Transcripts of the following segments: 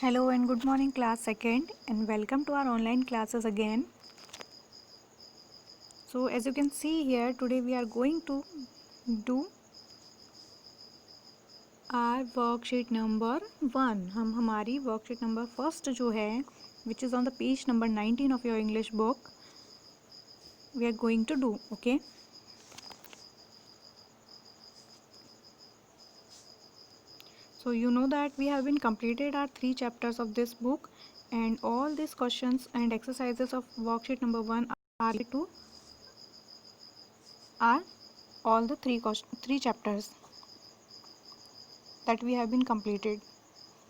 Hello and good morning class 2nd and welcome to our online classes again. So as you can see here, today we are going to do our worksheet number 1. हम हमारी worksheet number 1 जो है which is on the page number 19 of your English book we are going to do. Okay. So you know that we have been completed our 3 chapters of this book and all these questions and exercises of worksheet number 1 are related to are all the three chapters that we have been completed.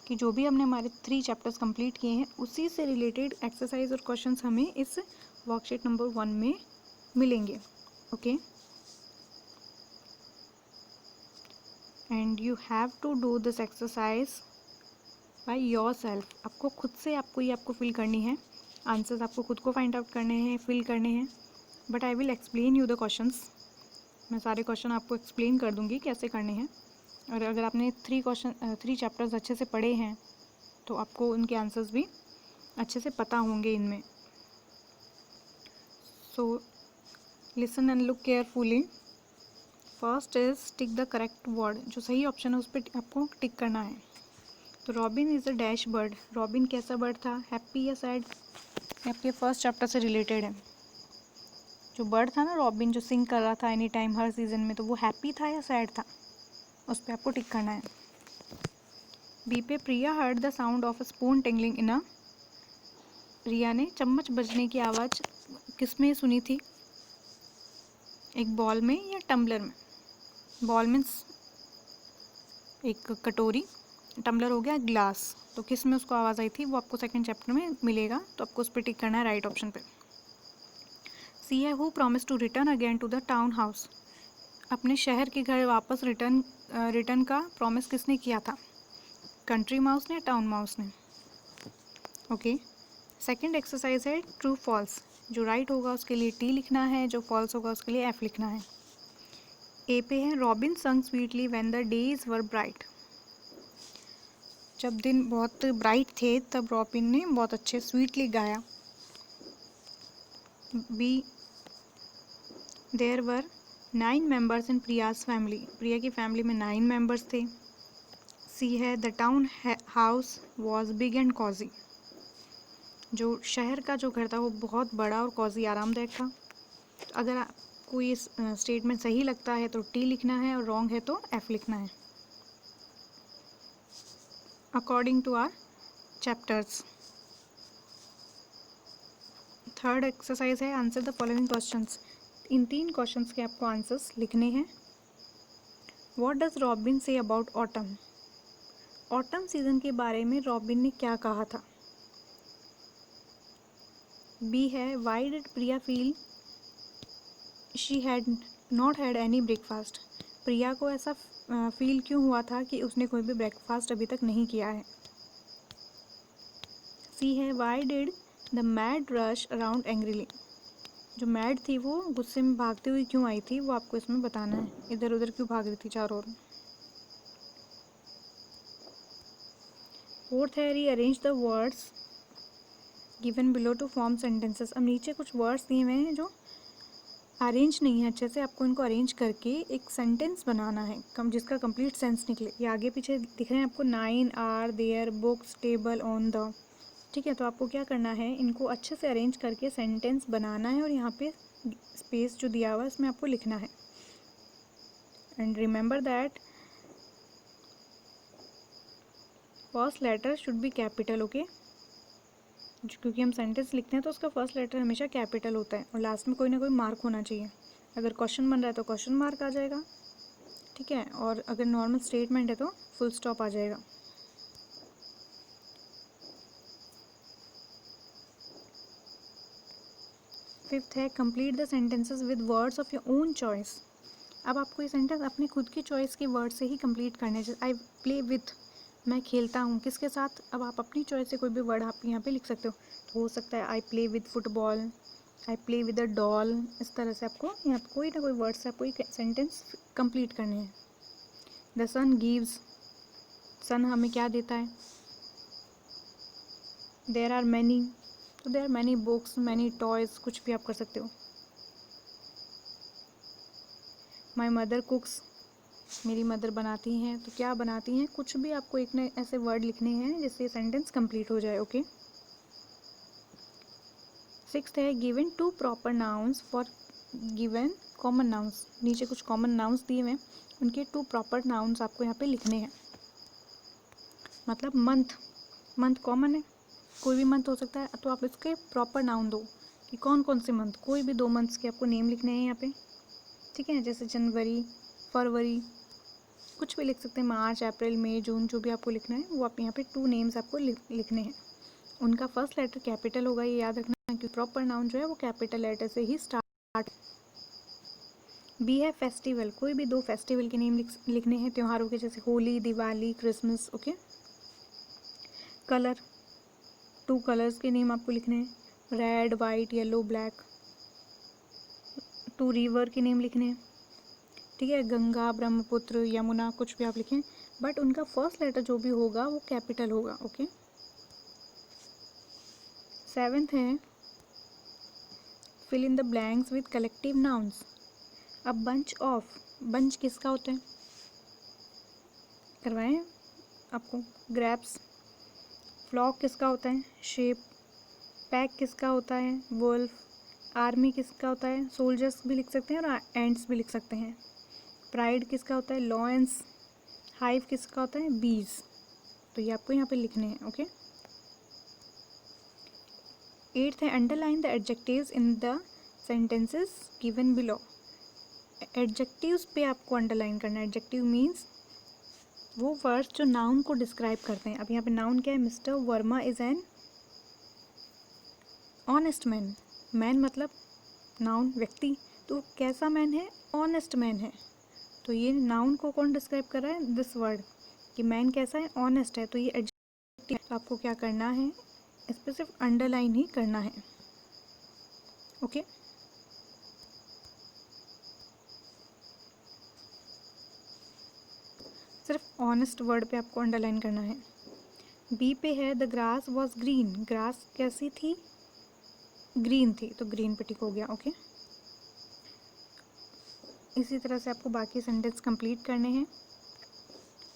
कि जो भी हमने हमारे 3 chapters complete किए हैं उसी से related exercise और क्वेश्चंस हमें इस वर्कशीट नंबर 1 में मिलेंगे. Okay, and you have to do this exercise by yourself. आपको खुद से आपको फिल करनी है. आंसर्स आपको खुद को फाइंड आउट करने हैं, फिल करने हैं. But I will explain you the questions. मैं सारे क्वेश्चन आपको एक्सप्लेन कर दूंगी कैसे करने हैं. और अगर आपने 3 चैप्टर्स अच्छे से पढ़े हैं तो आपको उनके आंसर्स भी अच्छे से पता होंगे इनमें. So listen and look carefully. First is tick the correct word. जो सही ऑप्शन है उस पर आपको टिक करना है. तो robin is a dash bird. Robin कैसा बर्ड था, हैप्पी या सैड? आपके फर्स्ट चैप्टर से रिलेटेड है. जो बर्ड था ना रॉबिन, जो सिंग कर रहा था एनी टाइम हर सीजन में, तो वो हैप्पी था या सैड था, उस पर आपको टिक करना है. बी पे Priya heard the sound of a spoon tingling in a. Riya ने चम्मच बजने की आवाज़ किस में सुनी थी? एक बॉल में या टम्बलर में? बॉल मीन्स एक कटोरी, टम्बलर हो गया ग्लास. तो किस में उसको आवाज़ आई थी वो आपको सेकंड चैप्टर में मिलेगा. तो आपको उस पर टिक करना है राइट ऑप्शन पे. सी है who promise to return again to the town house. अपने शहर के घर वापस रिटर्न का प्रॉमिस किसने किया था? कंट्री माउस ने, टाउन माउस ने? ओके. सेकंड एक्सरसाइज है ट्रू फॉल्स. जो राइट होगा उसके लिए टी लिखना है, जो फॉल्स होगा उसके लिए एफ लिखना है. ए पे है रॉबिन संग sweetly when the days were bright. जब दिन बहुत ब्राइट थे तब रॉबिन ने बहुत अच्छे स्वीटली गाया. B there were 9 members in Priya's family. Priya की फैमिली में 9 मेंबर्स थे. सी है the town house was big and cosy. जो शहर का जो घर था वो बहुत बड़ा और कॉजी, आरामदायक था. अगर आपको ये स्टेटमेंट सही लगता है तो टी लिखना है और रॉन्ग है तो एफ लिखना है according to our chapters. Third exercise है आंसर द फॉलोइंग क्वेश्चंस. इन 3 क्वेश्चंस के आपको आंसर्स लिखने हैं. What does Robin say about autumn. Autumn season के बारे में रॉबिन ने क्या कहा था? बी है why did Priya feel she had not had any breakfast. Priya को ऐसा फील क्यों हुआ था कि उसने कोई भी ब्रेकफास्ट अभी तक नहीं किया है? सी है why did the mad rush around angrily. जो मैड थी वो गुस्से में भागती हुई क्यों आई थी वो आपको इसमें बताना है. इधर उधर क्यों भाग रही थी चारों ओर. फोर्थ है rearrange the words given below to form sentences. अब नीचे कुछ वर्ड्स दिए हुए हैं जो अरेंज नहीं है अच्छे से. आपको इनको अरेंज करके एक सेंटेंस बनाना है जिसका कंप्लीट सेंस निकले. ये आगे पीछे दिख रहे हैं आपको 9 are there books table on the. ठीक है, तो आपको क्या करना है, इनको अच्छे से अरेंज करके सेंटेंस बनाना है और यहाँ पे स्पेस जो दिया हुआ है इसमें आपको लिखना है. And remember that first letter should be capital. Okay, क्योंकि हम सेंटेंस लिखते हैं तो उसका फर्स्ट लेटर हमेशा कैपिटल होता है और लास्ट में कोई ना कोई मार्क होना चाहिए. अगर क्वेश्चन बन रहा है तो क्वेश्चन मार्क आ जाएगा. ठीक है, और अगर नॉर्मल स्टेटमेंट है तो फुल स्टॉप आ जाएगा. फिफ्थ है complete the sentences with words of your own choice. अब आपको ये सेंटेंस अपने खुद की चॉइस के वर्ड से ही कंप्लीट करने चाहिए. आई प्ले विथ, मैं खेलता हूँ किसके साथ. अब आप अपनी चॉइस से कोई भी वर्ड आप यहाँ पे लिख सकते हो. तो हो सकता है I play with football, I play with a doll. इस तरह से आपको यहाँ पर कोई ना कोई वर्ड से आपको एक सेंटेंस कंप्लीट करने हैं. The sun gives. सन हमें क्या देता है? देयर आर मैनी, तो there are many books, many toys, कुछ भी आप कर सकते हो। माई मदर कुक्स, मेरी मदर बनाती हैं, तो क्या बनाती हैं, कुछ भी आपको एक न ऐसे वर्ड लिखने हैं जिससे सेंटेंस कंप्लीट हो जाए। ओके। सिक्स्थ है given to proper nouns for given common nouns. नीचे कुछ कॉमन नाउन्स दिए हुए हैं, उनके 2 प्रॉपर नाउन्स आपको यहाँ पे लिखने हैं। मतलब मंथ, मंथ कॉमन है, कोई भी मंथ हो सकता है, तो आप इसके प्रॉपर नाउन दो कि कौन कौन से मंथ, कोई भी 2 मंथ्स के आपको नेम लिखने हैं यहाँ पे। ठीक है, जैसे जनवरी, फरवरी, कुछ भी लिख सकते हैं, मार्च, अप्रैल, मई, जून, जो भी आपको लिखना है वो आप यहाँ पे 2 नेम्स आपको लिखने हैं। उनका फर्स्ट लेटर कैपिटल होगा, ये याद रखना, क्योंकि प्रॉपर नाउन जो है वो कैपिटल लेटर से ही स्टार्ट। बी है फेस्टिवल, कोई भी 2 फेस्टिवल के नेम लिखने हैं त्योहारों के, जैसे Holi, Diwali, Christmas. Okay. Colour, 2 colours के नेम आपको लिखने हैं, red, white, yellow, black. 2 river के नेम लिखने हैं। ठीक है, गंगा, ब्रह्मपुत्र, यमुना, कुछ भी आप लिखें, बट उनका फर्स्ट लेटर जो भी होगा वो कैपिटल होगा। ओके। 7th है fill in the blanks with collective nouns. अब बंच ऑफ, बंच किसका होता है, करवाएं आपको, ग्रैप्स। फ्लॉक किसका होता है, शेप। पैक किसका होता है, वुल्फ। आर्मी किसका होता है, सोल्जर्स भी लिख सकते हैं और एंड्स भी लिख सकते हैं। प्राइड किसका होता है, लॉयंस। हाइव किसका होता है, बीज। तो ये आपको यहाँ पे लिखने हैं। ओके। 8th है underline the adjectives in the sentences given below. Adjectives पे आपको अंडरलाइन करना है। एडजेक्टिव मीन्स वो वर्ड्स जो नाउन को डिस्क्राइब करते हैं। अब यहाँ पे नाउन क्या है, mister Verma is an honest man. Man मतलब नाउन, व्यक्ति, तो कैसा मैन है, ऑनेस्ट मैन है। तो ये नाउन को कौन डिस्क्राइब कर रहा है, दिस वर्ड, कि मैन कैसा है, ऑनेस्ट है। तो ये एडजेक्टिव, तो आपको क्या करना है, इस पर सिर्फ अंडरलाइन ही करना है। ओके। सिर्फ ऑनेस्ट वर्ड पे आपको अंडरलाइन करना है। बी पे है the grass was green, grass कैसी थी, ग्रीन थी, तो ग्रीन पे टिक हो गया। ओके। इसी तरह से आपको बाकी सेंटेंस कंप्लीट करने हैं।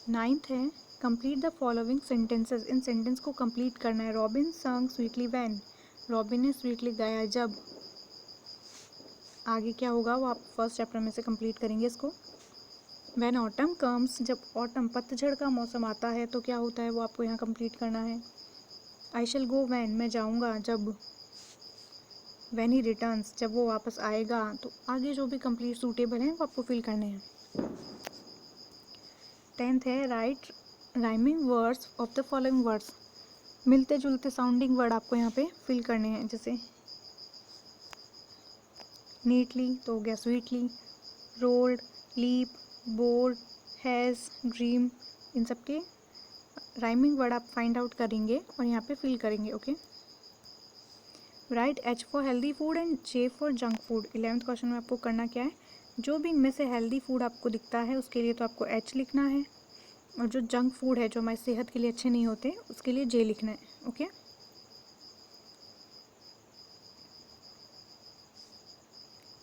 9th है complete the following sentences. In sentence को कंप्लीट करना है। रॉबिन संग स्वीटली वैन, रॉबिन ने स्वीटली गाया जब। आगे क्या होगा वो आप फर्स्ट चैप्टर में से कंप्लीट करेंगे इसको। वैन ऑटम कम्स, जब ऑटम पतझड़ का मौसम आता है तो क्या होता है वो आपको यहाँ कंप्लीट करना है। आई शैल गो वैन, मैं जाऊँगा जब। वैन ही रिटर्न्स, जब वो वापस आएगा। तो आगे जो भी कंप्लीट सूटेबल हैं वो आपको फिल करने हैं। 10th है right rhyming words of the following words. मिलते जुलते साउंडिंग वर्ड आपको यहाँ पे फिल करने हैं, जैसे नीटली तो हो गया sweetly, rolled, leap, board, has, dream. इन सब के राइमिंग वर्ड आप फाइंड आउट करेंगे और यहाँ पे फिल करेंगे। Okay. Right H for healthy food and J for junk food. 11th question में आपको करना क्या है, जो भी इनमें से हेल्दी फूड आपको दिखता है उसके लिए तो आपको एच लिखना है, और जो जंक फूड है जो हमारी सेहत के लिए अच्छे नहीं होते उसके लिए जे लिखना है। ओके।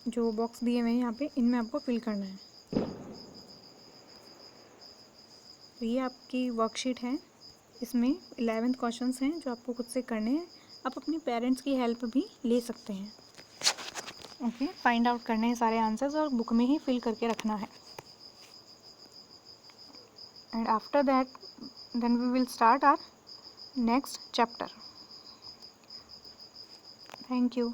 जो बॉक्स दिए हुए हैं यहाँ पे इनमें आपको फिल करना है। तो ये आपकी वर्कशीट है, इसमें 11th क्वेश्चंस हैं जो आपको खुद से करने हैं। आप अपनी पेरेंट्स की हेल्प भी ले सकते हैं। ओके। फाइंड आउट करने हैं सारे आंसर्स और बुक में ही फिल करके रखना है। And after that then we will start our next chapter. Thank you.